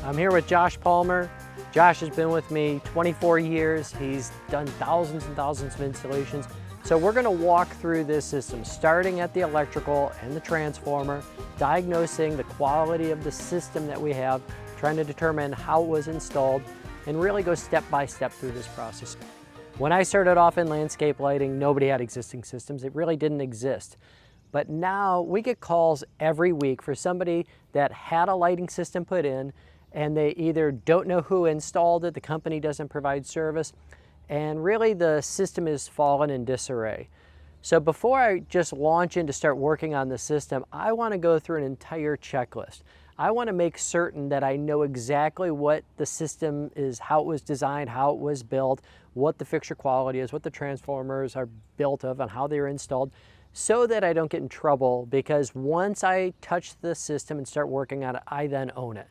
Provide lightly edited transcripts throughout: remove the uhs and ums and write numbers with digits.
I'm here with Josh Palmer. Josh has been with me 24 years. He's done thousands and thousands of installations. So we're gonna walk through this system, starting at the electrical and the transformer, diagnosing the quality of the system that we have, trying to determine how it was installed, and really go step by step through this process. When I started off in landscape lighting, nobody had existing systems. It really didn't exist. But now we get calls every week for somebody that had a lighting system put in and they either don't know who installed it, the company doesn't provide service, and really the system is fallen in disarray. So before I just launch in to start working on the system, I want to go through an entire checklist. I want to make certain that I know exactly what the system is, how it was designed, how it was built, what the fixture quality is, what the transformers are built of, and how they were installed, so that I don't get in trouble, because once I touch the system and start working on it, I then own it.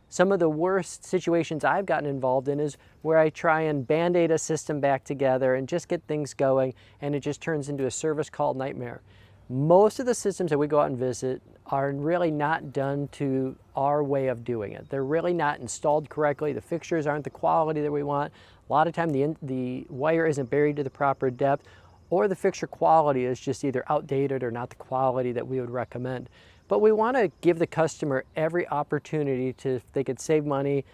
Some of the worst situations I've gotten involved in is where I try and band-aid a system back together and just get things going, and it just turns into a service call nightmare. Most of the systems that we go out and visit are really not done to our way of doing it. They're really not installed correctly. The fixtures aren't the quality that we want. A lot of time the wire isn't buried to the proper depth, or the fixture quality is just either outdated or not the quality that we would recommend. But we want to give the customer every opportunity to, if they could save money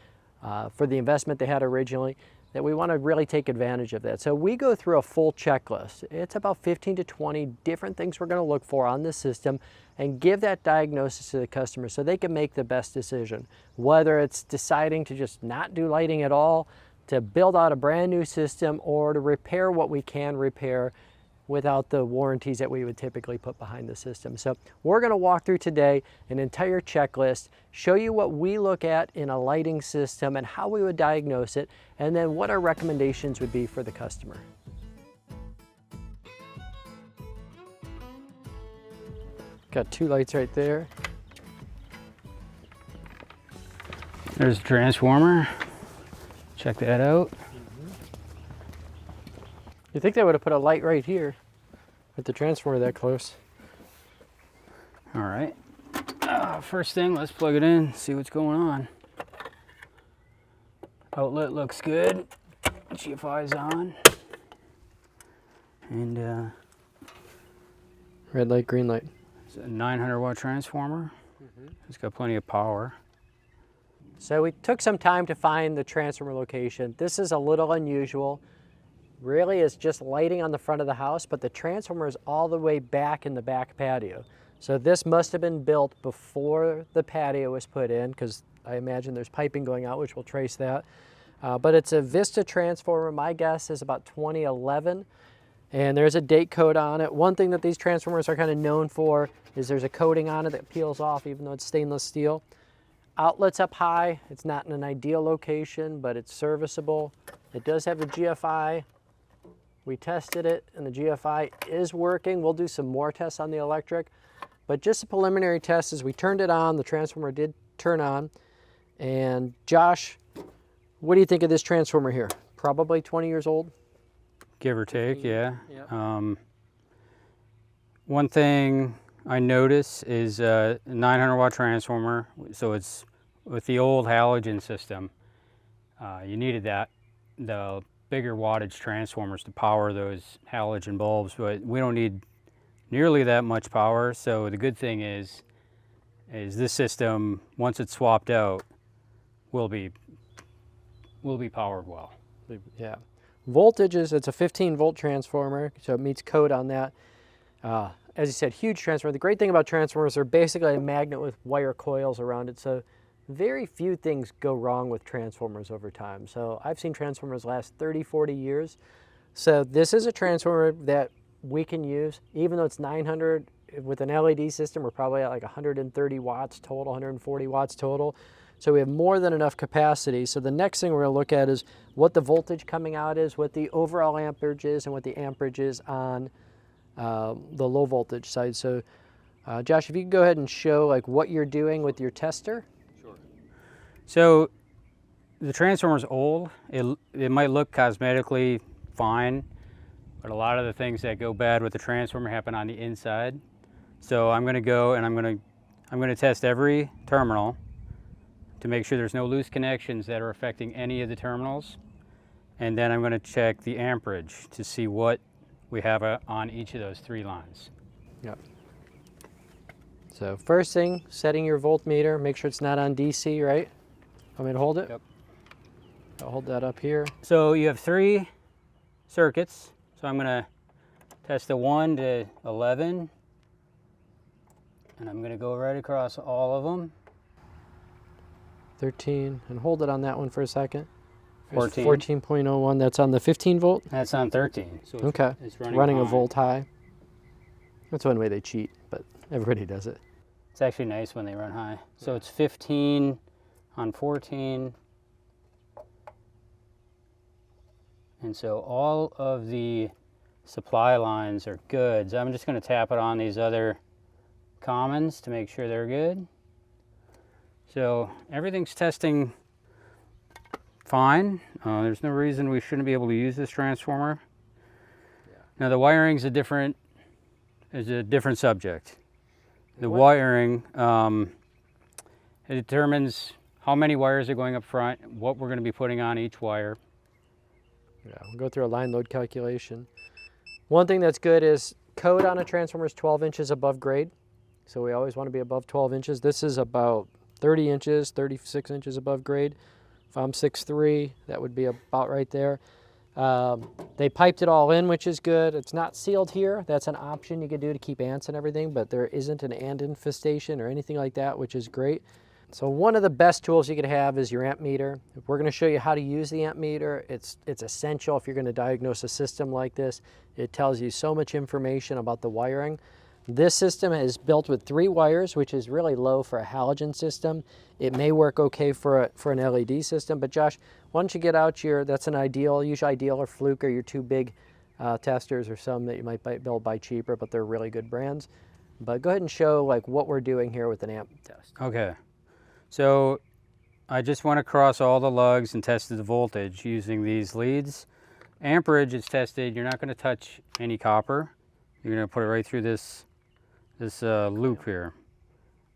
for the investment they had originally, that we want to really take advantage of that. So we go through a full checklist. It's about 15 to 20 different things we're going to look for on this system and give that diagnosis to the customer so they can make the best decision. Whether it's deciding to just not do lighting at all, to build out a brand new system, or to repair what we can repair without the warranties that we would typically put behind the system. So we're going to walk through today an entire checklist, show you what we look at in a lighting system and how we would diagnose it, and then what our recommendations would be for the customer. Got two lights right there. There's the transformer. Check that out. You think they would have put a light right here with the transformer that close? All right. First thing, let's plug it in, see what's going on. Outlet looks good. GFI's on. And red light, green light. it's a 900 watt transformer. It's got plenty of power. So we took some time to find the transformer location. This is a little unusual. Really, it's just lighting on the front of the house, but the transformer is all the way back in the back patio. So this must have been built before the patio was put in, because I imagine there's piping going out, which we'll trace that. But it's a Vista transformer. My guess is about 2011, and there's a date code on it. One thing that these transformers are kind of known for is there's a coating on it that peels off, even though it's stainless steel. Outlets up high. It's not in an ideal location, but it's serviceable. It does have the GFI. We tested it, and the GFI is working. We'll do some more tests on the electric, but just a preliminary test is we turned it on. The transformer did turn on. And Josh, what do you think of this transformer here? Probably 20 years old? Give or take, yeah. Yep. One thing I notice is a 900 watt transformer. So it's with the old halogen system. You needed the bigger wattage transformers to power those halogen bulbs, but we don't need nearly that much power. So the good thing is this system, once it's swapped out, will be powered well. Yeah. Voltages, it's a 15 volt transformer, so it meets code on that. As you said, huge transformer. The great thing about transformers, they're basically a magnet with wire coils around it, so very few things go wrong with transformers over time. So I've seen transformers last 30, 40 years. So this is a transformer that we can use, even though it's 900 with an LED system, we're probably at like 130 watts total, 140 watts total. So we have more than enough capacity. So the next thing we're gonna look at is what the voltage coming out is, what the overall amperage is, and what the amperage is on the low voltage side. So Josh, if you could go ahead and show like what you're doing with your tester. So the transformer's old. It might look cosmetically fine, but a lot of the things that go bad with the transformer happen on the inside. So I'm going to go and I'm going to test every terminal to make sure there's no loose connections that are affecting any of the terminals. And then I'm going to check the amperage to see what we have on each of those 3 lines. Yep. So first thing, setting your voltmeter, make sure it's not on DC, right? Want me to hold it? Yep. I'll hold that up here. So you have 3 circuits. So I'm going to test the 1 to 11. And I'm going to go right across all of them. 13, and hold it on that one for a second. 14. 14.01, that's on the 15 volt? That's on 13. So Okay, it's running a high. volt high. That's one way they cheat, but everybody does it. It's actually nice when they run high. So it's 15 on 14. And so all of the supply lines are good. So I'm just going to tap it on these other commons to make sure they're good. So everything's testing fine. There's no reason we shouldn't be able to use this transformer. Yeah. Now the wiring's a different subject. The wiring, it determines how many wires are going up front, what we're going to be putting on each wire. Yeah, we'll go through a line load calculation. One thing that's good is code on a transformer is 12 inches above grade. So we always want to be above 12 inches. This is about 30 inches, 36 inches above grade. If I'm 6'3", that would be about right there. They piped it all in, which is good. It's not sealed here. That's an option you could do to keep ants and everything, but there isn't an ant infestation or anything like that, which is great. So one of the best tools you could have is your amp meter. We're going to show you how to use the amp meter. It's essential if you're going to diagnose a system like this. It tells you so much information about the wiring. This system is built with 3 wires, which is really low for a halogen system. It may work okay for an LED system, but Josh, why don't you get out that's an ideal, usually ideal or fluke or your 2 big testers or some that you might be able to buy cheaper, but they're really good brands. But go ahead and show like what we're doing here with an amp test. Okay, so I just went across all the lugs and tested the voltage using these leads. Amperage is tested. You're not going to touch any copper. You're going to put it right through this loop here,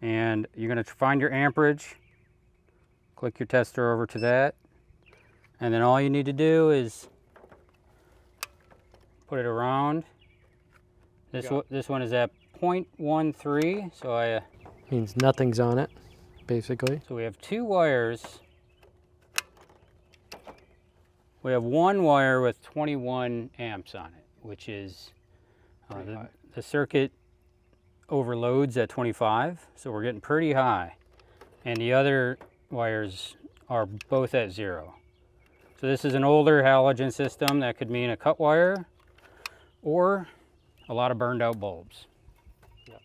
and you're going to find your amperage, click your tester over to that, and then all you need to do is put it around. This one is at 0.13, so means nothing's on it, basically. So we have 2 wires. We have 1 wire with 21 amps on it, which is the circuit overloads at 25, so we're getting pretty high, and the other wires are both at 0. So this is an older halogen system. That could mean a cut wire or a lot of burned out bulbs. Yep.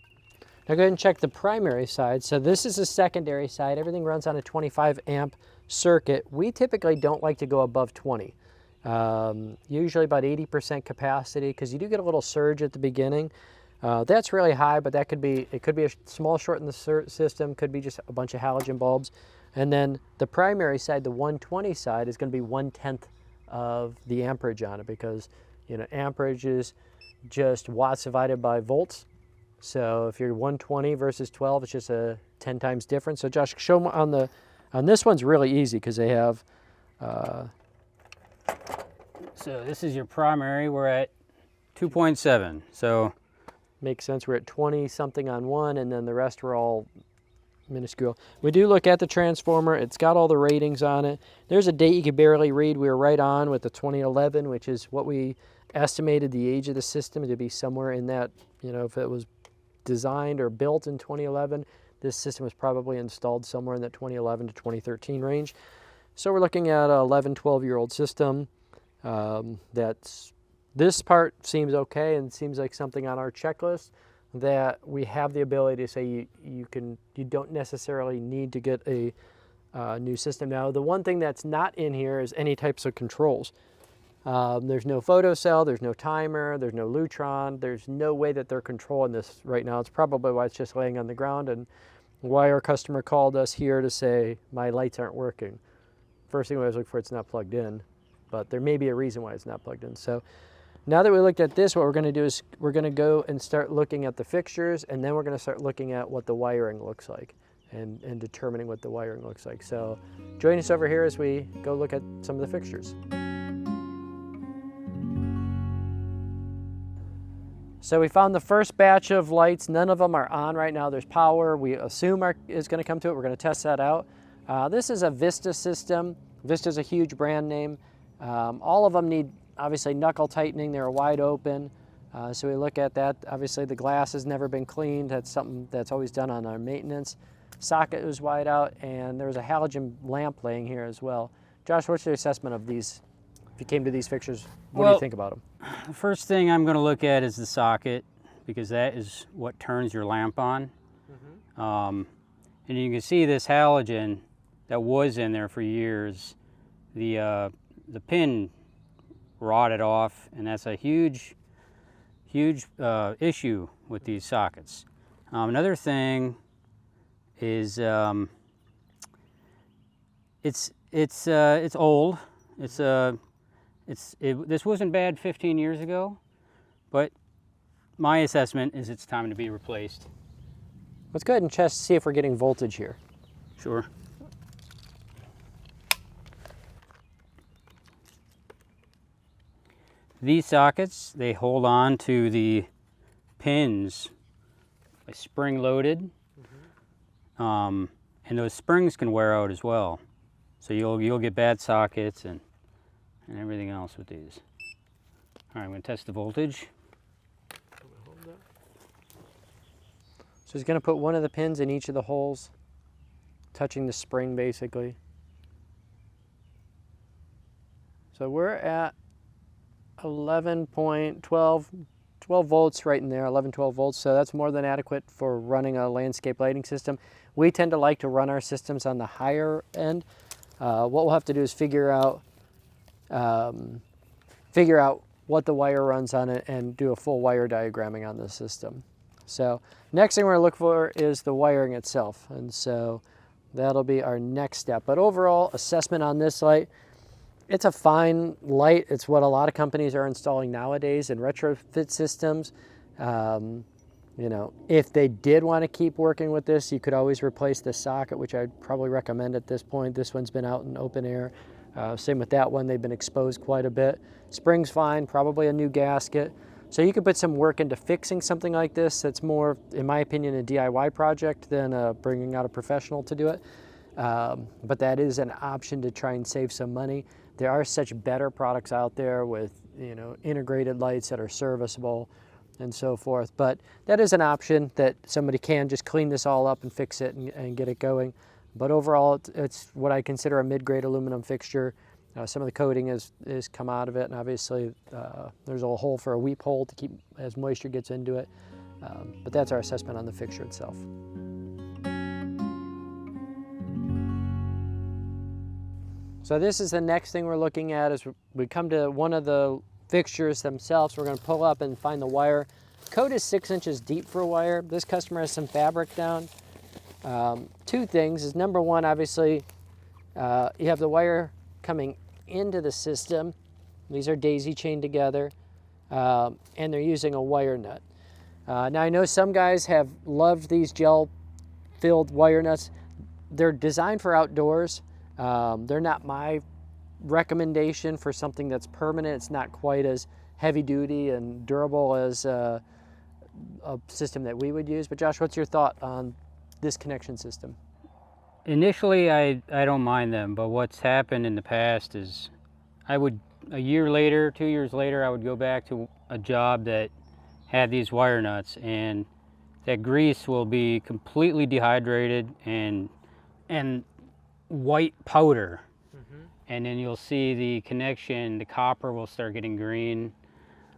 Now go ahead and check the primary side. So this is the secondary side. Everything runs on a 25 amp circuit. We typically don't like to go above 20. Usually about 80% capacity, because you do get a little surge at the beginning. That's really high, but it could be a small short in the system, could be just a bunch of halogen bulbs. And then the primary side, the 120 side, is going to be 1/10 of the amperage on it, because amperage is just watts divided by volts. So if you're 120 versus 12, it's just a 10 times difference. So Josh, show them on this one's really easy because they have. So this is your primary. We're at 2.7. So. Makes sense. We're at 20 something on one, and then the rest were all minuscule. We do look at the transformer. It's got all the ratings on it. There's a date you could barely read. We were right on with the 2011, which is what we estimated the age of the system to be, somewhere in that, if it was designed or built in 2011, this system was probably installed somewhere in that 2011 to 2013 range. So we're looking at an 11, 12-year-old system. This part seems okay, and seems like something on our checklist that we have the ability to say you don't necessarily need to get a new system. Now, the one thing that's not in here is any types of controls. There's no photocell, there's no timer, there's no Lutron, there's no way that they're controlling this right now. It's probably why it's just laying on the ground, and why our customer called us here to say, my lights aren't working. First thing we always look for, it's not plugged in, but there may be a reason why it's not plugged in. So now that we looked at this, what we're going to do is we're going to go and start looking at the fixtures, and then we're going to start looking at what the wiring looks like. and determining what the wiring looks like. So join us over here as we go look at some of the fixtures. So we found the first batch of lights. None of them are on right now. There's power. We assume is going to come to it. We're going to test that out. This is a Vista system. Vista's a huge brand name. All of them need, obviously, knuckle tightening. They're wide open. So we look at that. Obviously, the glass has never been cleaned. That's something that's always done on our maintenance. Socket was wide out, and there's a halogen lamp laying here as well. Josh, what's your assessment of these? If you came to these fixtures, what do you think about them? The first thing I'm going to look at is the socket, because that is what turns your lamp on. And you can see this halogen that was in there for years. The pin rotted off, and that's a huge issue with these sockets. Another thing is it's old. This wasn't bad 15 years ago, but my assessment is it's time to be replaced. Let's go ahead and test, see if we're getting voltage here. Sure. These sockets, they hold on to the pins by spring loaded, and those springs can wear out as well. So you'll get bad sockets and everything else with these. All right, I'm going to test the voltage. So he's going to put one of the pins in each of the holes, touching the spring basically. So we're at 12 volts right in there, 11, 12 volts. So that's more than adequate for running a landscape lighting system. We tend to like to run our systems on the higher end. What we'll have to do is figure out what the wire runs on it and do a full wire diagramming on the system. So next thing we're going to look for is the wiring itself, and so that'll be our next step. But overall assessment on this light, it's a fine light. It's what a lot of companies are installing nowadays in retrofit systems. You know, if they did want to keep working with this, you could always replace the socket, which I'd probably recommend at this point. This one's been out in open air. Same with that one, they've been exposed quite a bit. Spring's fine, probably a new gasket. So you could put some work into fixing something like this. That's more, in my opinion, a DIY project than bringing out a professional to do it. But that is an option to try and save some money. There are such better products out there with, you know, integrated lights that are serviceable and so forth. But that is an option that somebody can just clean this all up and fix it and get it going. But overall, it's what I consider a mid-grade aluminum fixture. Some of the coating is come out of it, and obviously there's a hole for a weep hole to keep as moisture gets into it. But that's our assessment on the fixture itself. So this is the next thing we're looking at. Is we come to one of the fixtures themselves. We're going to pull up and find the wire. Code is 6 inches deep for a wire. This customer has some fabric down. Two things is, number one, obviously you have the wire coming into the system. These are daisy chained together, and they're using a wire nut. Now I know some guys have loved these gel filled wire nuts. They're designed for outdoors. They're not my recommendation for something that's permanent. It's not quite as heavy duty and durable as a system that we would use. But Josh, what's your thought on this connection system? Initially, I don't mind them, but what's happened in the past is a year later, 2 years later, I would go back to a job that had these wire nuts, and that grease will be completely dehydrated and white powder. And then you'll see the connection, the copper will start getting green.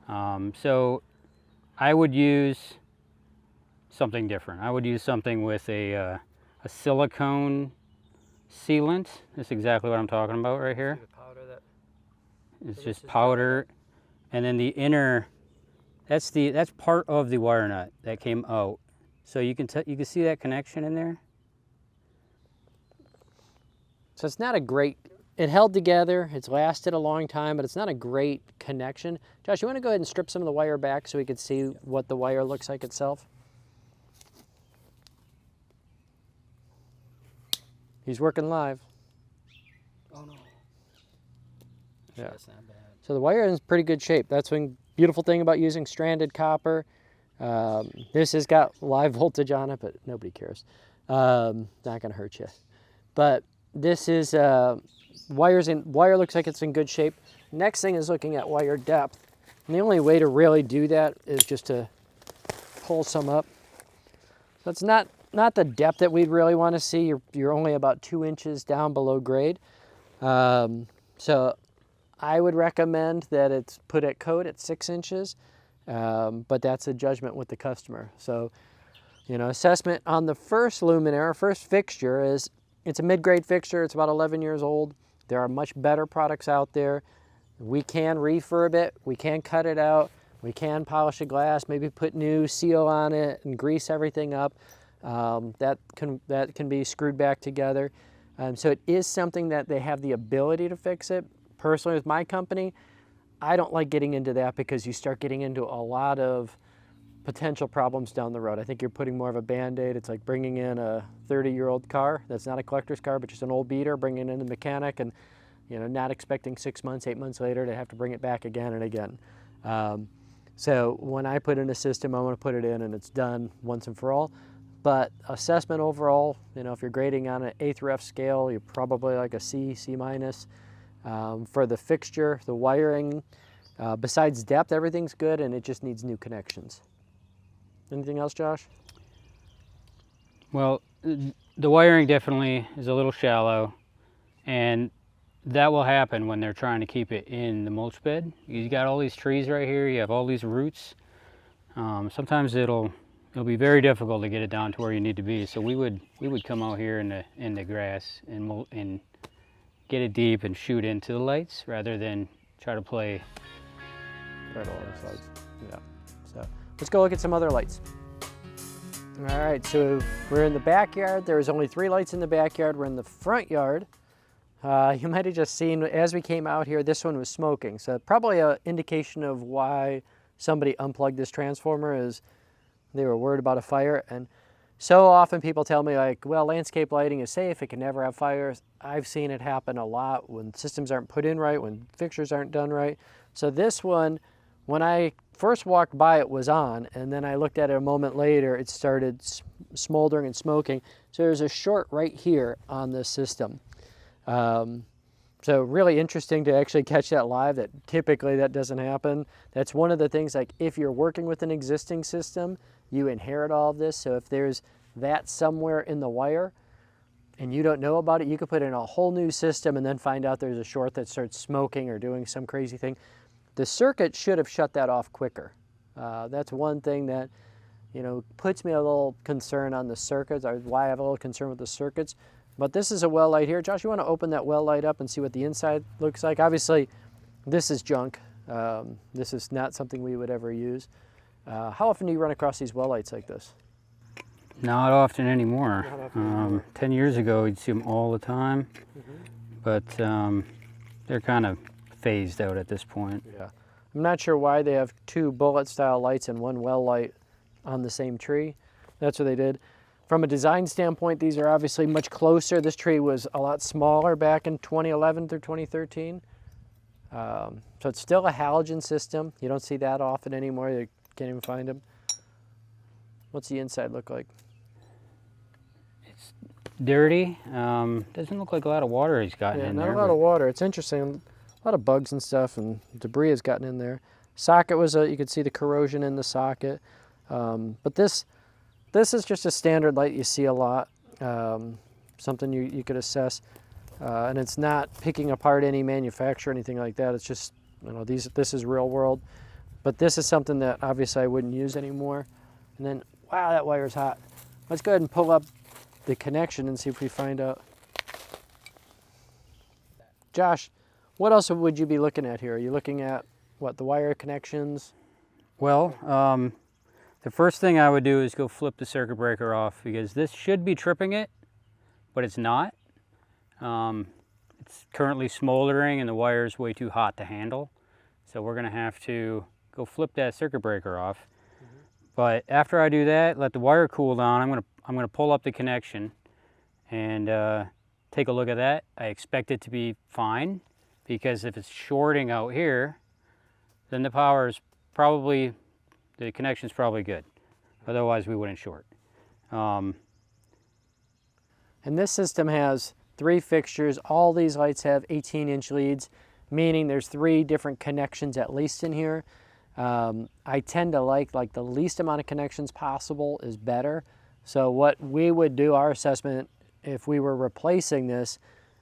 So I would use something different. I would use something with a silicone sealant. That's exactly what I'm talking about right here. It's just powder. And then the inner, that's part of the wire nut that came out. So you can see that connection in there. So it's not a great, it held together, it's lasted a long time, but it's not a great connection. Josh, you want to go ahead and strip some of the wire back so we could see what the wire looks like itself? He's working live. Oh no. Yeah. That's not bad. So the wire is in pretty good shape. That's one beautiful thing about using stranded copper. This has got live voltage on it, but nobody cares. Not gonna hurt you. But this is wire looks like it's in good shape. Next thing is looking at wire depth. And the only way to really do that is just to pull some up. So it's not the depth that we'd really want to see. You're only about 2 inches down below grade. So I would recommend that it's put at code at 6 inches, but that's a judgment with the customer. So, assessment on the first luminaire, first fixture is, it's a mid-grade fixture. It's about 11 years old. There are much better products out there. We can refurb it. We can cut it out. We can polish the glass, maybe put new seal on it and grease everything up. That can be screwed back together. So it is something that they have the ability to fix it. Personally, with my company, I don't like getting into that because you start getting into a lot of potential problems down the road. I think you're putting more of a Band-Aid. It's like bringing in a 30-year-old car that's not a collector's car, but just an old beater, bringing in the mechanic and not expecting 6 months, 8 months later to have to bring it back again and again. So when I put in a system, I want to put it in and it's done once and for all. But assessment overall, if you're grading on an A through F scale, you're probably like a C, C minus. For the fixture, the wiring, besides depth, everything's good and it just needs new connections. Anything else, Josh? Well, the wiring definitely is a little shallow, and that will happen when they're trying to keep it in the mulch bed. You got all these trees right here, you have all these roots. Sometimes it'll be very difficult to get it down to where you need to be. So we would come out here in the grass and get it deep and shoot into the lights rather than try to play right along the sides. Yeah. So let's go look at some other lights. All right, so we're in the backyard. There's only 3 lights in the backyard. We're in the front yard. You might have just seen, as we came out here, this one was smoking. So probably an indication of why somebody unplugged this transformer is they were worried about a fire. And so often people tell me like, well, landscape lighting is safe. It can never have fires. I've seen it happen a lot when systems aren't put in right, when fixtures aren't done right. So this one, when I first walked by, it was on, and then I looked at it a moment later, it started smoldering and smoking. So there's a short right here on this system. So really interesting to actually catch that live. That typically that doesn't happen. That's one of the things, like if you're working with an existing system, you inherit all of this. So if there's that somewhere in the wire and you don't know about it, you could put in a whole new system and then find out there's a short that starts smoking or doing some crazy thing. The circuit should have shut that off quicker. That's one thing that puts me a little concern on the circuits, or why I have a little concern with the circuits. But this is a well light here. Josh, you want to open that well light up and see what the inside looks like? Obviously, this is junk. This is not something we would ever use. How often do you run across these well lights like this? Not often anymore. Not often anymore. 10 years ago, you'd see them all the time, but they're kind of phased out at this point. Yeah. I'm not sure why they have 2 bullet style lights and 1 well light on the same tree. That's what they did. From a design standpoint, these are obviously much closer. This tree was a lot smaller back in 2011 through 2013. So it's still a halogen system. You don't see that often anymore. You can't even find them. What's the inside look like? It's dirty. Doesn't look like a lot of water he's gotten in there. Not a lot of water. It's interesting. A lot of bugs and stuff and debris has gotten in there. Socket was you could see the corrosion in the socket. But this is just a standard light you see a lot. Something you could assess. And it's not picking apart any manufacturer or anything like that. It's just, this is real world. But this is something that obviously I wouldn't use anymore. And then, wow, that wire's hot. Let's go ahead and pull up the connection and see if we find out. Josh, what else would you be looking at here? Are you looking at, what, the wire connections? Well, the first thing I would do is go flip the circuit breaker off, because this should be tripping it, but it's not. It's currently smoldering and the wire is way too hot to handle. So we're gonna have to go flip that circuit breaker off. But after I do that, let the wire cool down, I'm gonna pull up the connection and take a look at that. I expect it to be fine, because if it's shorting out here, then the power is probably, the connection's probably good. Otherwise we wouldn't short. And this system has 3 fixtures. All these lights have 18-inch leads, meaning there's 3 different connections at least in here. I tend to like the least amount of connections possible is better. So what we would do, our assessment, if we were replacing this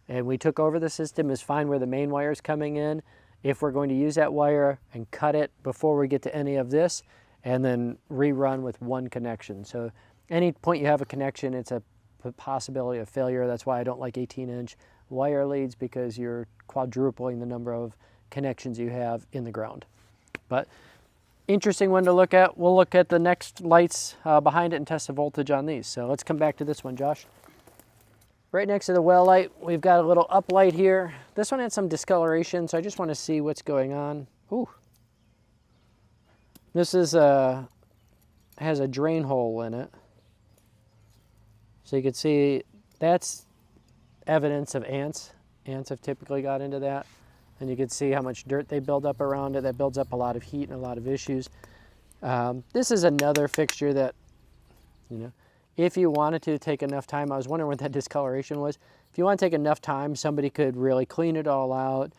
and we took over the system, is find where the main wire is coming in. If we're going to use that wire, and cut it before we get to any of this, and then rerun with 1 connection. So any point you have a connection, it's a possibility of failure. That's why I don't like 18-inch wire leads, because you're quadrupling the number of connections you have in the ground. But interesting one to look at. We'll look at the next lights behind it and test the voltage on these. So let's come back to this one, Josh. Right next to the well light, we've got a little up light here. This one had some discoloration, so I just want to see what's going on. Ooh. This is has a drain hole in it. So you can see that's evidence of ants. Ants have typically got into that. And you can see how much dirt they build up around it. That builds up a lot of heat and a lot of issues. This is another fixture that, you know, if you wanted to take enough time, I was wondering what that discoloration was. If you want to take enough time, somebody could really clean it all out,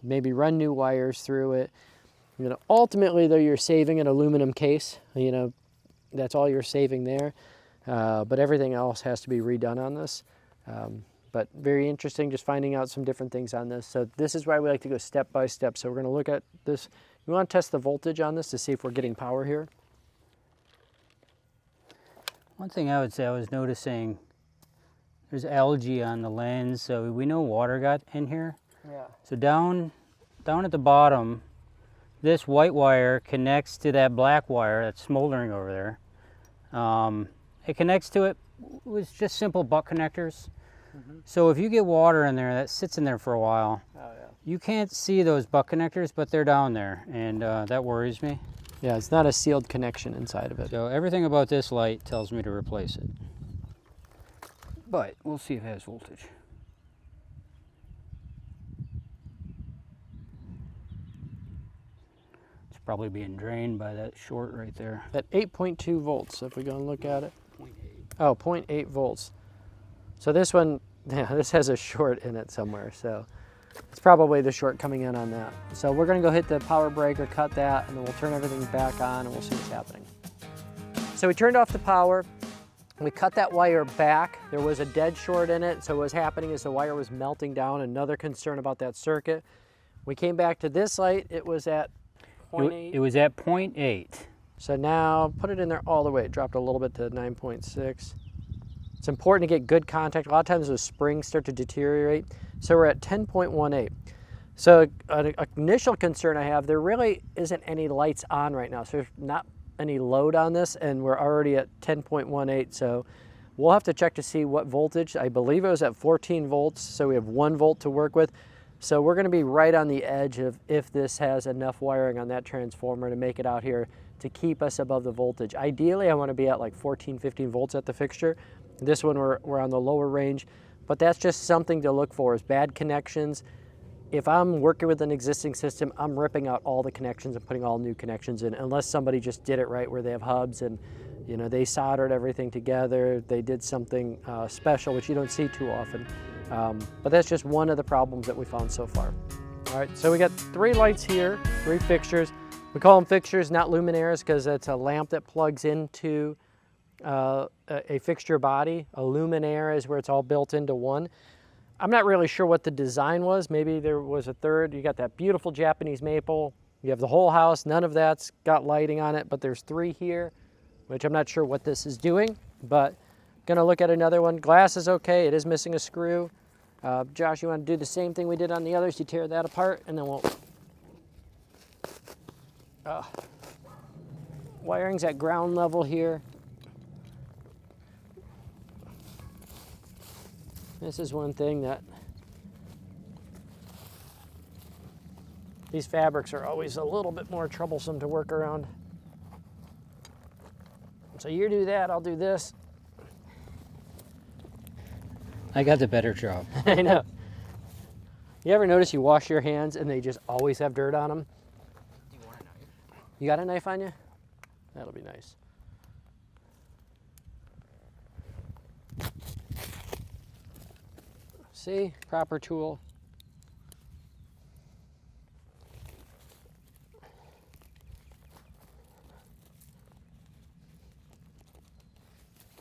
maybe run new wires through it. You know, ultimately, though, you're saving an aluminum case. You know, that's all you're saving there. But everything else has to be redone on this. But very interesting, just finding out some different things on this. So this is why we like to go step by step. So we're going to look at this. We want to test the voltage on this to see if we're getting power here. One thing I would say, I was noticing there's algae on the lens, so we know water got in here. Yeah. So down at the bottom, this white wire connects to that black wire that's smoldering over there. It connects to it with just simple butt connectors. Mm-hmm. So if you get water in there, that sits in there for a while. Oh, yeah. You can't see those butt connectors, but they're down there, and that worries me. Yeah, it's not a sealed connection inside of it. So everything about this light tells me to replace it. But we'll see if it has voltage. It's probably being drained by that short right there. At 8.2 volts, if we go and look at it. 0.8. Oh, 0.8 volts. So this one, yeah, this has a short in it somewhere. So it's probably the short coming in on that. So we're going to go hit the power breaker, cut that, and then we'll turn everything back on and we'll see what's happening. So we turned off the power. We cut that wire back. There was a dead short in it. So what was happening is the wire was melting down. Another concern about that circuit. We came back to this light. It was at 0.8. It was at 0.8. So now put it in there all the way. It dropped a little bit to 9.6. It's important to get good contact. A lot of times those springs start to deteriorate. So we're at 10.18. So an initial concern I have, there really isn't any lights on right now. So there's not any load on this, and we're already at 10.18. So we'll have to check to see what voltage. I believe it was at 14 volts, so we have 1 volt to work with. So we're going to be right on the edge of if this has enough wiring on that transformer to make it out here to keep us above the voltage. Ideally, I want to be at like 14, 15 volts at the fixture. This one we're on the lower range, but that's just something to look for, is bad connections. If I'm working with an existing system, I'm ripping out all the connections and putting all new connections in, unless somebody just did it right where they have hubs and, you know, they soldered everything together. They did something special, which you don't see too often. But that's just one of the problems that we found so far. All right, so we got 3 lights here, 3 fixtures. We call them fixtures, not luminaires, because it's a lamp that plugs into a fixture body. A luminaire is where it's all built into one. I'm not really sure what the design was. Maybe there was a third. You got that beautiful Japanese maple. You have the whole house. None of that's got lighting on it, but there's 3 here, which I'm not sure what this is doing, but gonna look at another one. Glass is okay. It is missing a screw. Josh, you want to do the same thing we did on the others? You tear that apart, and then we'll... wiring's at ground level here. This is one thing that these fabrics are always a little bit more troublesome to work around. So you do that, I'll do this. I got the better job. I know. You ever notice you wash your hands and they just always have dirt on them? Do you want a knife? You got a knife on you? That'll be nice. See, proper tool.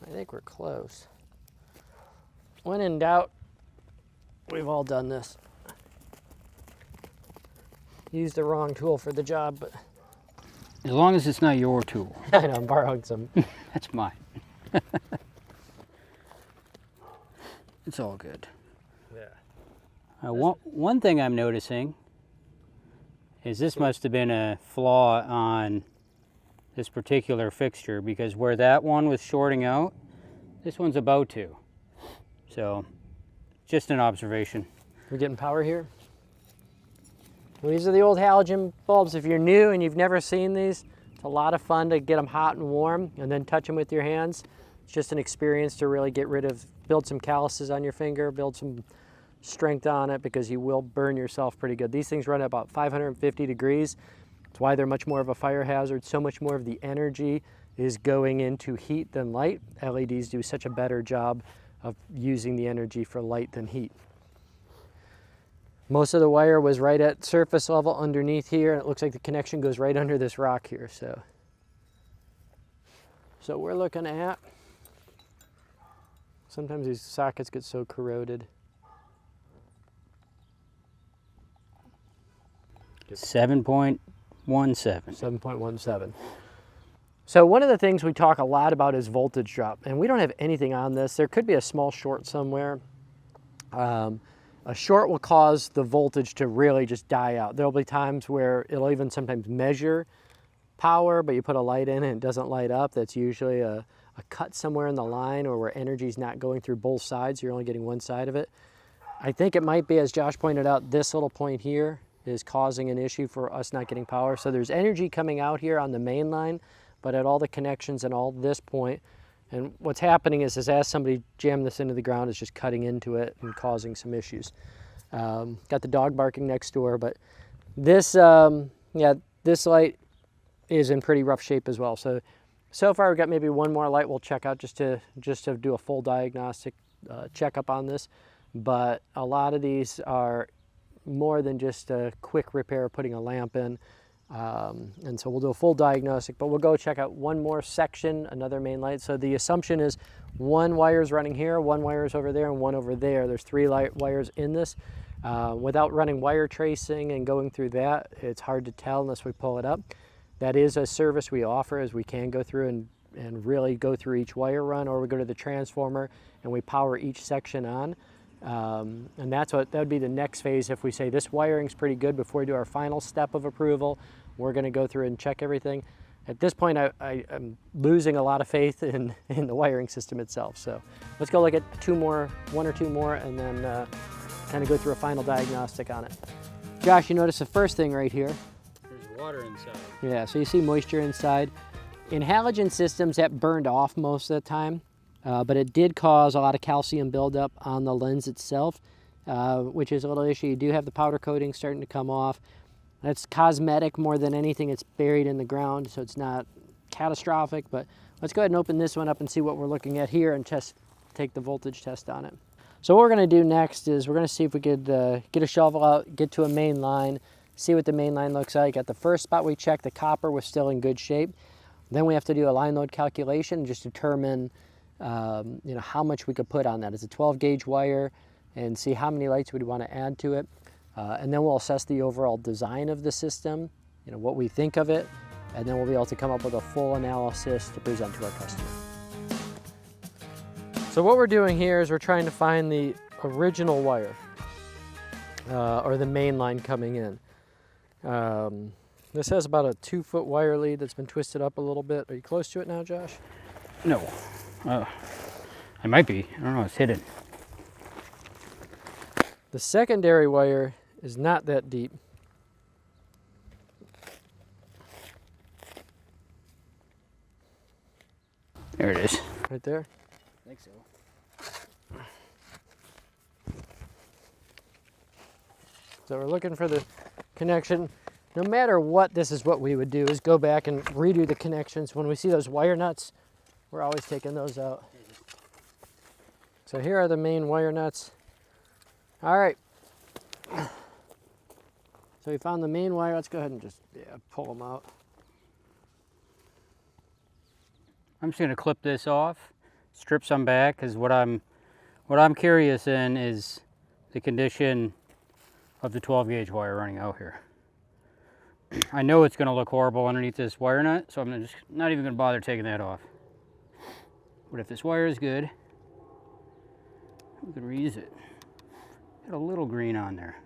I think we're close. When in doubt, we've all done this. Used the wrong tool for the job, but As long as it's not your tool. I know I'm borrowing some. That's mine. It's all good. Yeah. One thing I'm noticing is this must have been a flaw on this particular fixture, because where that one was shorting out, this one's about to. So, just an observation. We're getting power here. Well, these are the old halogen bulbs. If you're new and you've never seen these, it's a lot of fun to get them hot and warm and then touch them with your hands. It's just an experience to really build some calluses on your finger, build some strength on it, because you will burn yourself pretty good. These things run at about 550 degrees. That's why they're much more of a fire hazard. So much more of the energy is going into heat than light. LEDs do such a better job of using the energy for light than heat. Most of the wire was right at surface level underneath here, and it looks like the connection goes right under this rock here. So we're looking at, sometimes these sockets get so corroded. 7.17. 7.17. So one of the things we talk a lot about is voltage drop, and we don't have anything on this. There could be a small short somewhere. A short will cause the voltage to really just die out. There'll be times where it'll even sometimes measure power, but you put a light in and it doesn't light up. That's usually a cut somewhere in the line, or where energy's not going through both sides. You're only getting one side of it. I think it might be, as Josh pointed out, this little point here is causing an issue for us not getting power. So there's energy coming out here on the main line, but at all the connections and all this point, and what's happening is as somebody jammed this into the ground, it's just cutting into it and causing some issues. Got the dog barking next door, but this, this light is in pretty rough shape as well. So far we've got maybe one more light we'll check out just to do a full diagnostic checkup on this. But a lot of these are more than just a quick repair, putting a lamp in. And so we'll do a full diagnostic, but we'll go check out one more section, another main light. So the assumption is one wire's running here, one wire's over there, and one over there. There's 3 light wires in this. Without running wire tracing and going through that, it's hard to tell unless we pull it up. That is a service we offer, as we can go through and really go through each wire run, or we go to the transformer and we power each section on. And that would be the next phase. If we say this wiring's pretty good before we do our final step of approval, we're going to go through and check everything. At this point, I'm losing a lot of faith in the wiring system itself. So let's go look at one or two more, and then kind of go through a final diagnostic on it. Josh, you notice the first thing right here? There's water inside. Yeah, so you see moisture inside. In halogen systems, that burned off most of the time. But it did cause a lot of calcium buildup on the lens itself, which is a little issue. You do have the powder coating starting to come off. That's cosmetic more than anything. It's buried in the ground, so it's not catastrophic. But let's go ahead and open this one up and see what we're looking at here, and take the voltage test on it. So what we're going to do next is we're going to see if we could get a shovel out, get to a main line, see what the main line looks like. At the first spot we checked, the copper was still in good shape. Then we have to do a line load calculation and just determine how much we could put on that. It's a 12 gauge wire, and see how many lights we'd want to add to it. And then we'll assess the overall design of the system, what we think of it, and then we'll be able to come up with a full analysis to present to our customer. So what we're doing here is we're trying to find the original wire, or the main line coming in. This has about a 2-foot wire lead that's been twisted up a little bit. Are you close to it now, Josh? No. I might be. I don't know. It's hidden. The secondary wire is not that deep. There it is. Right there? I think so. So we're looking for the connection. No matter what, this is what we would do, is go back and redo the connections. When we see those wire nuts, we're always taking those out. So here are the main wire nuts. All right. So we found the main wire. Let's go ahead and just pull them out. I'm just gonna clip this off, strip some back, because what I'm curious in is the condition of the 12 gauge wire running out here. I know it's gonna look horrible underneath this wire nut, so I'm just not even gonna bother taking that off. But if this wire is good, we can reuse it. Got a little green on there.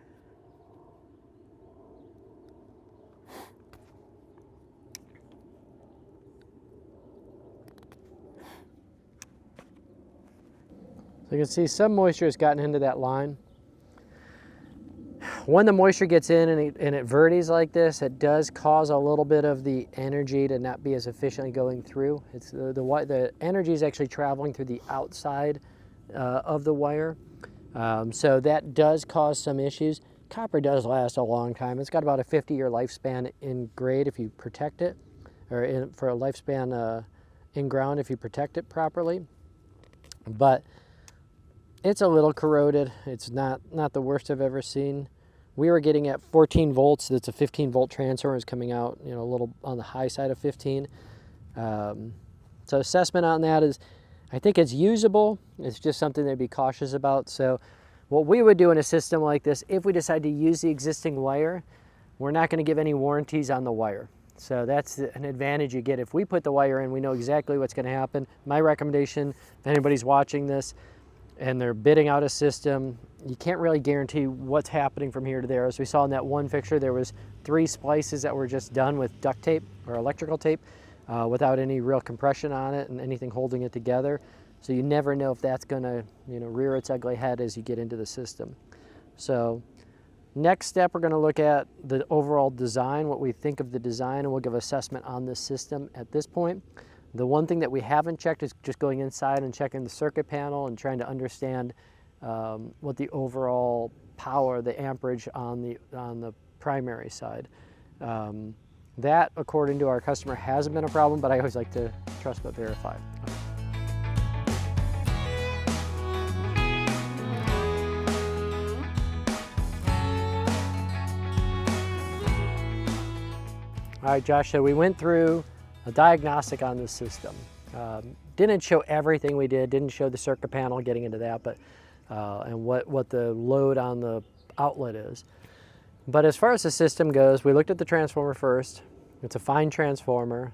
So you can see some moisture has gotten into that line. When the moisture gets in and it vertes like this, it does cause a little bit of the energy to not be as efficiently going through. It's the energy is actually traveling through the outside of the wire. So that does cause some issues. Copper does last a long time. It's got about a 50-year lifespan in grade if you protect it, or for a lifespan in ground if you protect it properly. But it's a little corroded. It's not the worst I've ever seen. We were getting at 14 volts. That's a 15 volt transformer is coming out, a little on the high side of 15. So assessment on that is, I think it's usable. It's just something to be cautious about. So what we would do in a system like this, if we decide to use the existing wire, we're not going to give any warranties on the wire. So that's an advantage you get. If we put the wire in, we know exactly what's going to happen. My recommendation, if anybody's watching this and they're bidding out a system, you can't really guarantee what's happening from here to there. As we saw in that one fixture, there was 3 splices that were just done with duct tape or electrical tape without any real compression on it and anything holding it together. So you never know if that's going to rear its ugly head as you get into the system. So next step, we're going to look at the overall design, what we think of the design, and we'll give assessment on this system at this point. The one thing that we haven't checked is just going inside and checking the circuit panel and trying to understand what the overall power, the amperage on the primary side. That, according to our customer, hasn't been a problem, but I always like to trust but verify. All right, Josh, so we went through a diagnostic on this system. Didn't show everything we did, didn't show the circuit panel, getting into that, but and what the load on the outlet is. But as far as the system goes, we looked at the transformer first. It's a fine transformer.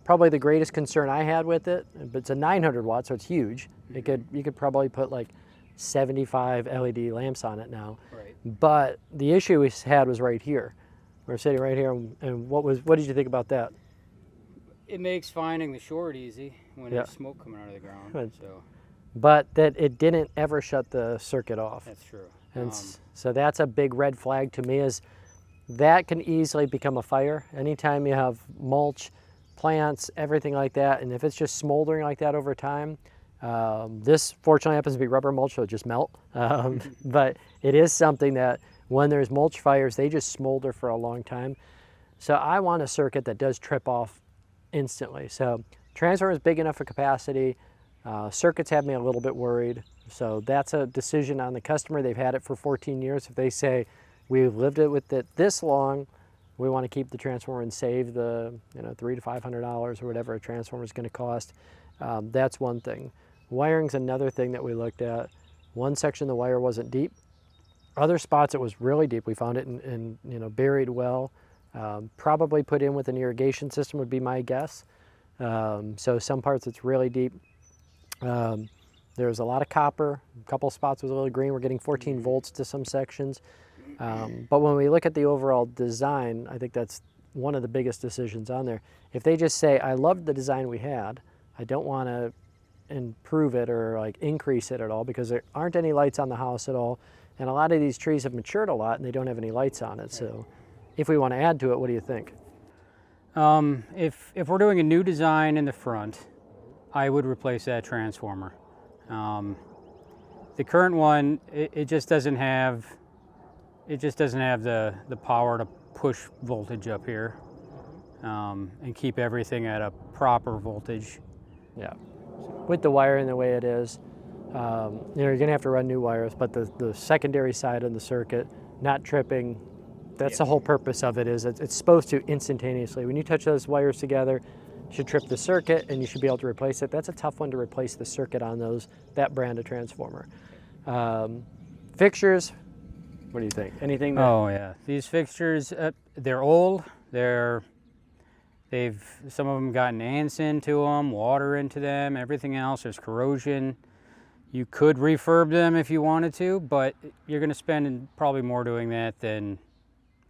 Probably the greatest concern I had with it, but it's a 900 watt, so it's huge. You could probably put like 75 LED lamps on it now. Right. But the issue we had was right here. We're sitting right here, and what did you think about that? It makes finding the short easy when there's smoke coming out of the ground. Good. So But that it didn't ever shut the circuit off. that's true. And so that's a big red flag to me, is that can easily become a fire. Anytime you have mulch, plants, everything like that, and if it's just smoldering like that over time, this fortunately happens to be rubber mulch, so it just melt. But it is something that when there's mulch fires, they just smolder for a long time. So I want a circuit that does trip off instantly. So transformer is big enough for capacity. Circuits have me a little bit worried. So that's a decision on the customer. They've had it for 14 years. If they say, we've lived it with it this long, we want to keep the transformer and save the $300 to $500 or whatever a transformer is going to cost. That's one thing. Wiring's another thing that we looked at. One section the wire wasn't deep. Other spots it was really deep. We found it in buried well. Probably put in with an irrigation system would be my guess. So some parts it's really deep. There's a lot of copper. A couple spots was a little green. We're getting 14 volts to some sections. But when we look at the overall design, I think that's one of the biggest decisions on there. If they just say, I loved the design we had, I don't want to improve it or like increase it at all, because there aren't any lights on the house at all. And a lot of these trees have matured a lot and they don't have any lights on it. So if we want to add to it, what do you think? If we're doing a new design in the front, I would replace that transformer. The current one, it just doesn't have, it just doesn't have the power to push voltage up here and keep everything at a proper voltage. Yeah. With the wiring the way it is, you're gonna have to run new wires, but the secondary side of the circuit, not tripping, that's the whole purpose of it, is it's supposed to instantaneously. When you touch those wires together, you should trip the circuit and you should be able to replace it. That's a tough one to replace the circuit on that brand of transformer. Fixtures, what do you think? Anything that... Oh yeah, these fixtures, they're old. Some of them gotten ants into them, water into them, everything else. There's corrosion. You could refurb them if you wanted to, but you're going to spend probably more doing that than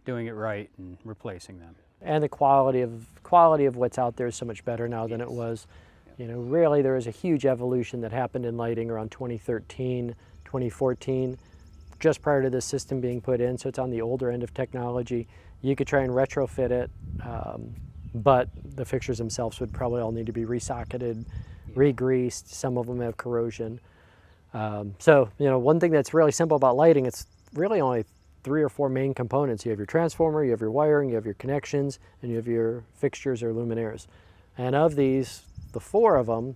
doing it right and replacing them. And the quality of what's out there is so much better now than it was. You know, really there was a huge evolution that happened in lighting around 2013, 2014, just prior to this system being put in, so it's on the older end of technology. You could try and retrofit it, but the fixtures themselves would probably all need to be resocketed, re-greased. Some of them have corrosion. So, you know, one thing that's really simple about lighting, it's really only 3 or 4 main components. You have your transformer, you have your wiring, you have your connections, and you have your fixtures or luminaires. And of these, the 4 of them,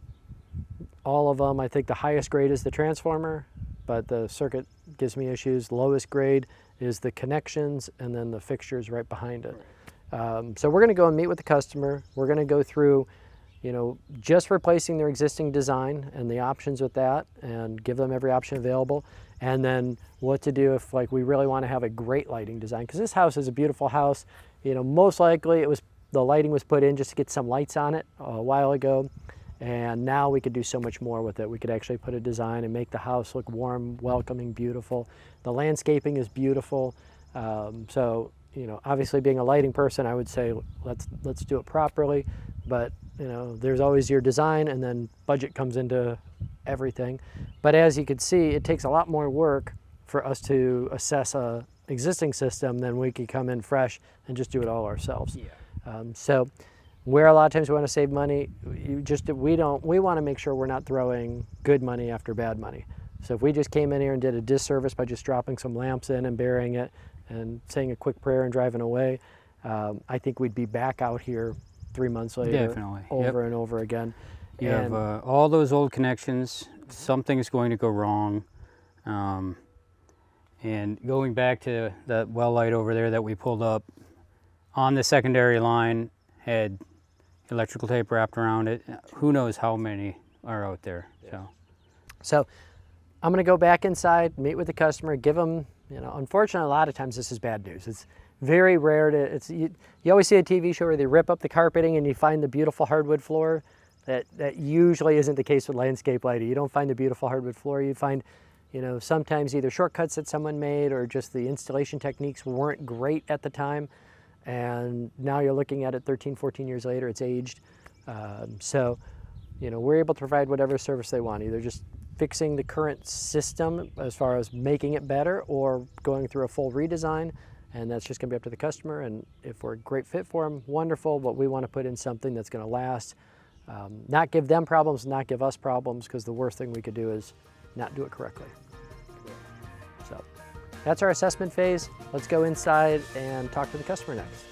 all of them, I think the highest grade is the transformer, but the circuit gives me issues. Lowest grade is the connections, and then the fixtures right behind it. So we're going to go and meet with the customer. We're going to go through, you know, just replacing their existing design and the options with that, and give them every option available. And then what to do if, like, we really want to have a great lighting design, because this house is a beautiful house. You know, most likely the lighting was put in just to get some lights on it a while ago, and now we could do so much more with it. We could actually put a design and make the house look warm, welcoming, beautiful. The landscaping is beautiful. So, you know, obviously being a lighting person, I would say let's do it properly. But, you know, there's always your design, and then budget comes into everything. But as you can see, it takes a lot more work for us to assess a existing system than we could come in fresh and just do it all ourselves. Yeah. So where a lot of times we want to save money, we want to make sure we're not throwing good money after bad money. So if we just came in here and did a disservice by just dropping some lamps in and burying it and saying a quick prayer and driving away, I think we'd be back out here 3 months later. Definitely. Over and over again. You have all those old connections, something's going to go wrong. And going back to that well light over there that we pulled up, on the secondary line had electrical tape wrapped around it. Who knows how many are out there. So I'm going to go back inside, meet with the customer, give them, you know, unfortunately a lot of times this is bad news. It's very rare you always see a TV show where they rip up the carpeting and you find the beautiful hardwood floor. That usually isn't the case with landscape lighting. You don't find the beautiful hardwood floor. You find, you know, sometimes either shortcuts that someone made or just the installation techniques weren't great at the time. And now you're looking at it 13, 14 years later, it's aged. So, you know, we're able to provide whatever service they want, either just fixing the current system as far as making it better, or going through a full redesign. And that's just going to be up to the customer. And if we're a great fit for them, wonderful. But we want to put in something that's going to last, not give them problems, not give us problems, because the worst thing we could do is not do it correctly. So that's our assessment phase. Let's go inside and talk to the customer next.